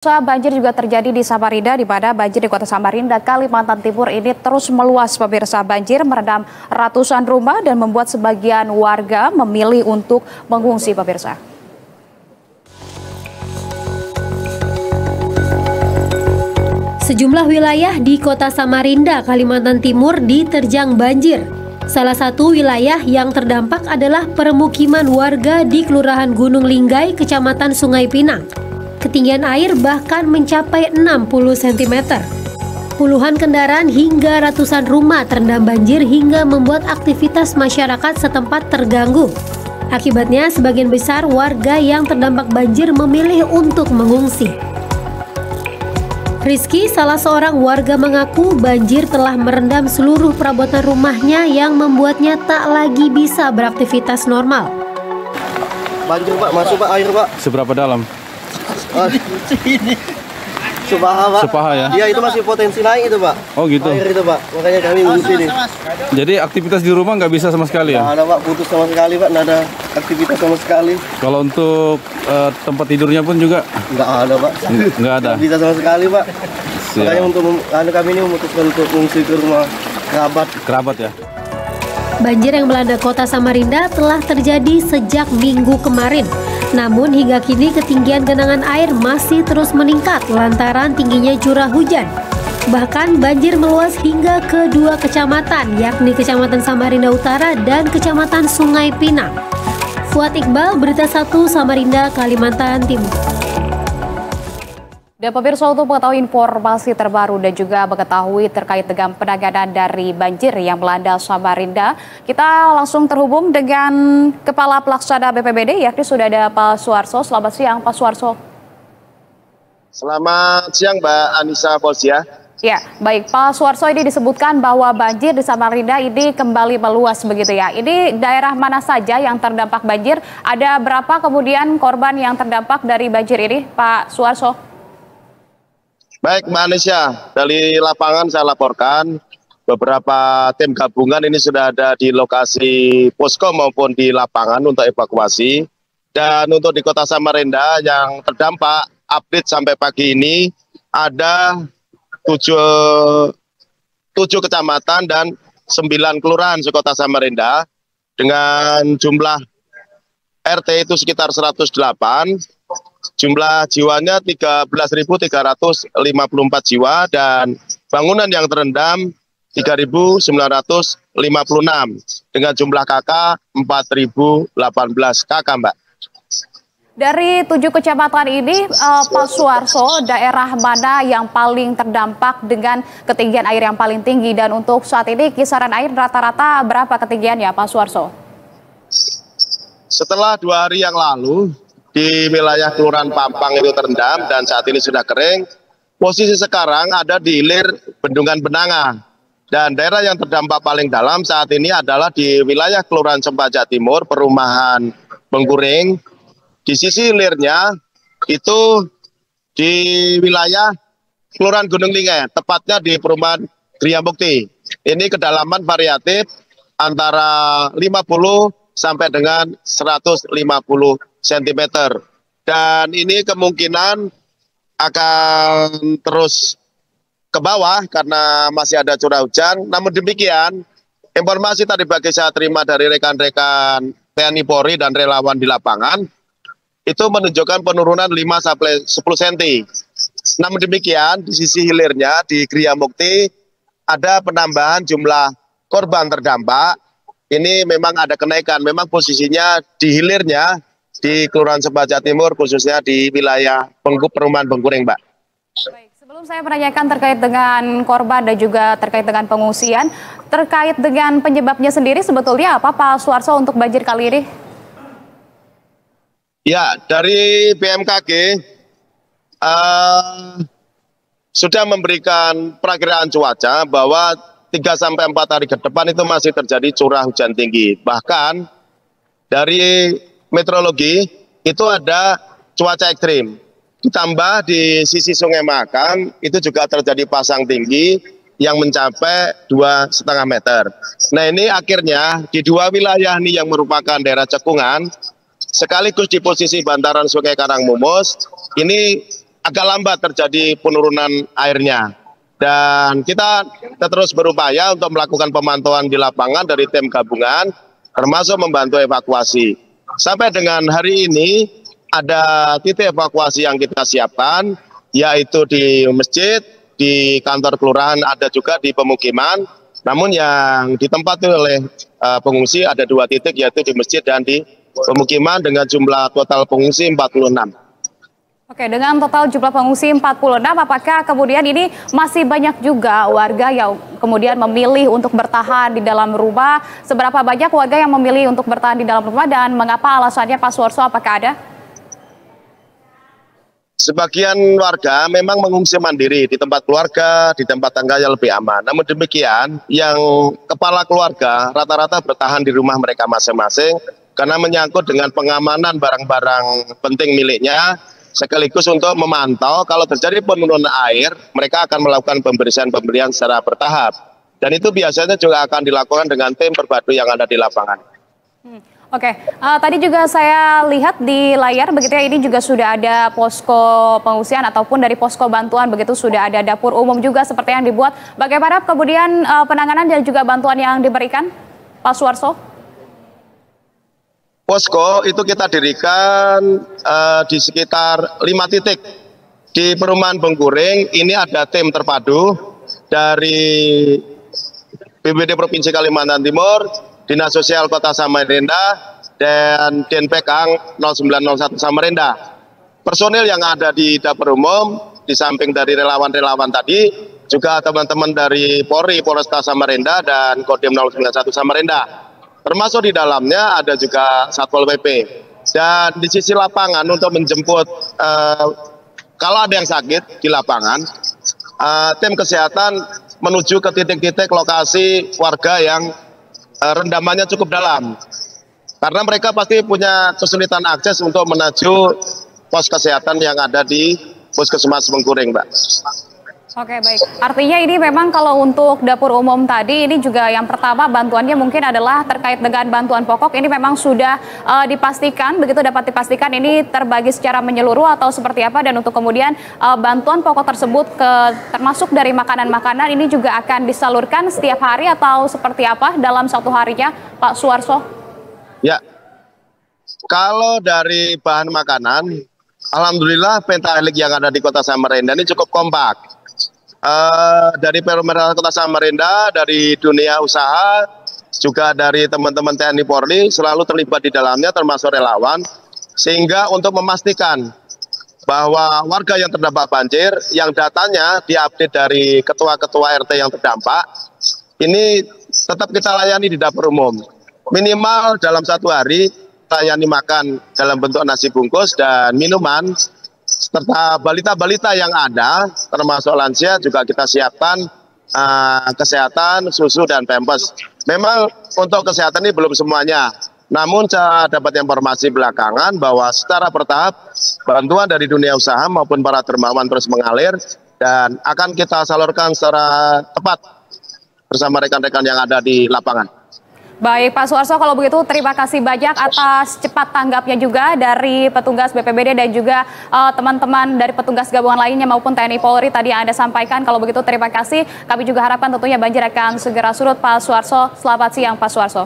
Banjir juga terjadi di Samarinda, di mana banjir di kota Samarinda, Kalimantan Timur ini terus meluas. Pemirsa, banjir merendam ratusan rumah dan membuat sebagian warga memilih untuk mengungsi, pemirsa. Sejumlah wilayah di kota Samarinda, Kalimantan Timur diterjang banjir. Salah satu wilayah yang terdampak adalah permukiman warga di Kelurahan Gunung Linggai, Kecamatan Sungai Pinang. Ketinggian air bahkan mencapai 60 cm. Puluhan kendaraan hingga ratusan rumah terendam banjir hingga membuat aktivitas masyarakat setempat terganggu. Akibatnya, sebagian besar warga yang terdampak banjir memilih untuk mengungsi. Rizky, salah seorang warga, mengaku banjir telah merendam seluruh perabotan rumahnya yang membuatnya tak lagi bisa beraktivitas normal. Banjir, Pak, masuk, Pak, air, Pak. Seberapa dalam? Sini. Sepaha, Pak. Sepaha ya? Iya, itu masih potensi naik itu, Pak. Oh gitu. Air itu, Pak. Makanya kami mengungsi nih. Jadi aktivitas di rumah nggak bisa sama sekali ya? Nggak ada, Pak. Putus sama sekali, Pak. Nggak ada aktivitas sama sekali. Kalau untuk tempat tidurnya pun juga? Nggak ada, Pak. Nggak ada? Nggak bisa sama sekali, Pak. Siap. Makanya untuk kami ini memutuskan untuk mengungsi ke rumah kerabat. Kerabat ya? Banjir yang melanda kota Samarinda telah terjadi sejak Minggu kemarin. Namun hingga kini ketinggian genangan air masih terus meningkat lantaran tingginya curah hujan. Bahkan banjir meluas hingga ke dua kecamatan, yakni Kecamatan Samarinda Utara dan Kecamatan Sungai Pinang. Fuad Iqbal, Berita 1 Samarinda, Kalimantan Timur. Dan pemirsa, untuk mengetahui informasi terbaru dan juga mengetahui terkait dengan penanganan dari banjir yang melanda Samarinda, kita langsung terhubung dengan Kepala Pelaksana BPBD, yakni sudah ada Pak Suarso. Selamat siang, Pak Suarso. Selamat siang, Mbak Anissa Polsia. Ya, baik Pak Suarso, ini disebutkan bahwa banjir di Samarinda ini kembali meluas begitu ya. Ini daerah mana saja yang terdampak banjir? Ada berapa kemudian korban yang terdampak dari banjir ini, Pak Suarso? Baik, Mbak Anisya, dari lapangan saya laporkan beberapa tim gabungan ini sudah ada di lokasi posko maupun di lapangan untuk evakuasi. Dan untuk di kota Samarinda yang terdampak, update sampai pagi ini ada 7 kecamatan dan 9 kelurahan di kota Samarinda dengan jumlah RT itu sekitar 108. Jumlah jiwanya 13.354 jiwa dan bangunan yang terendam 3.956 dengan jumlah KK 4.018 KK, Mbak. Dari 7 kecamatan ini, Pak Suarso, daerah mana yang paling terdampak dengan ketinggian air yang paling tinggi? Dan untuk saat ini kisaran air rata-rata berapa ketinggiannya, Pak Suarso? Setelah 2 hari yang lalu, di wilayah Kelurahan Pampang itu terendam dan saat ini sudah kering. Posisi sekarang ada di hilir Bendungan Benanga. Dan daerah yang terdampak paling dalam saat ini adalah di wilayah Kelurahan Sempaja Timur, Perumahan Bengkuring. Di sisi hilirnya itu di wilayah Kelurahan Gunung Linggai, tepatnya di Perumahan Gria Mukti. Ini kedalaman variatif antara 50 sampai dengan 150 cm. Dan ini kemungkinan akan terus ke bawah karena masih ada curah hujan. Namun demikian, informasi tadi pagi saya terima dari rekan-rekan TNI Polri dan relawan di lapangan, itu menunjukkan penurunan 5 sampai 10 cm. Namun demikian, di sisi hilirnya di Gria Mukti ada penambahan jumlah korban terdampak. Ini memang ada kenaikan, memang posisinya di hilirnya di Kelurahan Sempaja Timur, khususnya di wilayah Perumahan Bengkuring, Mbak. Baik, sebelum saya menanyakan terkait dengan korban dan juga terkait dengan pengungsian, terkait dengan penyebabnya sendiri sebetulnya apa, Pak Suarso, untuk banjir kali ini? Ya, dari BMKG sudah memberikan perakiraan cuaca bahwa 3-4 hari ke depan itu masih terjadi curah hujan tinggi. Bahkan dari meteorologi itu ada cuaca ekstrim. Ditambah di sisi Sungai Mahakam itu juga terjadi pasang tinggi yang mencapai 2,5 meter. Nah, ini akhirnya di 2 wilayah ini yang merupakan daerah cekungan sekaligus di posisi bantaran Sungai Karangmumus, ini agak lambat terjadi penurunan airnya. Dan kita terus berupaya untuk melakukan pemantauan di lapangan dari tim gabungan, termasuk membantu evakuasi. Sampai dengan hari ini ada titik evakuasi yang kita siapkan, yaitu di masjid, di kantor kelurahan, ada juga di pemukiman. Namun yang ditempati oleh pengungsi ada 2 titik, yaitu di masjid dan di pemukiman dengan jumlah total pengungsi 46. Oke, dengan total jumlah pengungsi 46, apakah kemudian ini masih banyak juga warga yang kemudian memilih untuk bertahan di dalam rumah? Seberapa banyak warga yang memilih untuk bertahan di dalam rumah dan mengapa alasannya, Pak Suarso, apakah ada? Sebagian warga memang mengungsi mandiri di tempat keluarga, di tempat tangga yang lebih aman. Namun demikian, yang kepala keluarga rata-rata bertahan di rumah mereka masing-masing karena menyangkut dengan pengamanan barang-barang penting miliknya, sekaligus untuk memantau kalau terjadi penurunan air, mereka akan melakukan pemberian secara bertahap. Dan itu biasanya juga akan dilakukan dengan tim terpadu yang ada di lapangan. Oke, tadi juga saya lihat di layar begitu ya, ini juga sudah ada posko pengungsian ataupun dari posko bantuan begitu, sudah ada dapur umum juga seperti yang dibuat. Bagaimana kemudian penanganan dan juga bantuan yang diberikan, Pak Suarso? Posko itu kita dirikan di sekitar 5 titik. Di perumahan Bengkuring ini ada tim terpadu dari BPBD Provinsi Kalimantan Timur, Dinas Sosial Kota Samarinda, dan Denpekang 0901 Samarinda. Personil yang ada di dapur umum, di samping dari relawan-relawan tadi, juga teman-teman dari Polri, Polresta Samarinda, dan Kodim 091 Samarinda. Termasuk di dalamnya ada juga Satpol PP. Dan di sisi lapangan untuk menjemput, kalau ada yang sakit di lapangan, tim kesehatan menuju ke titik-titik lokasi warga yang rendamannya cukup dalam. Karena mereka pasti punya kesulitan akses untuk menuju pos kesehatan yang ada di Puskesmas Bengkuring, Mbak. Oke, baik. Artinya ini memang kalau untuk dapur umum tadi, ini juga yang pertama bantuannya mungkin adalah terkait dengan bantuan pokok. Ini memang sudah dipastikan, begitu dapat dipastikan ini terbagi secara menyeluruh atau seperti apa. Dan untuk kemudian bantuan pokok tersebut termasuk dari makanan-makanan ini juga akan disalurkan setiap hari atau seperti apa dalam 1 harinya, Pak Suarso? Ya, kalau dari bahan makanan, alhamdulillah pentahelik yang ada di Kota Samarinda ini cukup kompak. Dari pemerintah Kota Samarinda, dari dunia usaha, juga dari teman-teman TNI Polri selalu terlibat di dalamnya, termasuk relawan, sehingga untuk memastikan bahwa warga yang terdampak banjir, yang datanya diupdate dari ketua-ketua RT yang terdampak, ini tetap kita layani di dapur umum. Minimal dalam 1 hari, layani makan dalam bentuk nasi bungkus dan minuman, serta balita-balita yang ada, termasuk lansia juga kita siapkan kesehatan, susu, dan pampers. Memang untuk kesehatan ini belum semuanya, namun saya dapat informasi belakangan bahwa secara bertahap bantuan dari dunia usaha maupun para dermawan terus mengalir dan akan kita salurkan secara tepat bersama rekan-rekan yang ada di lapangan. Baik, Pak Suarso, kalau begitu terima kasih banyak atas cepat tanggapnya juga dari petugas BPBD dan juga teman-teman dari petugas gabungan lainnya maupun TNI Polri tadi yang Anda sampaikan. Kalau begitu terima kasih. Kami juga harapkan tentunya banjir akan segera surut, Pak Suarso. Selamat siang, Pak Suarso.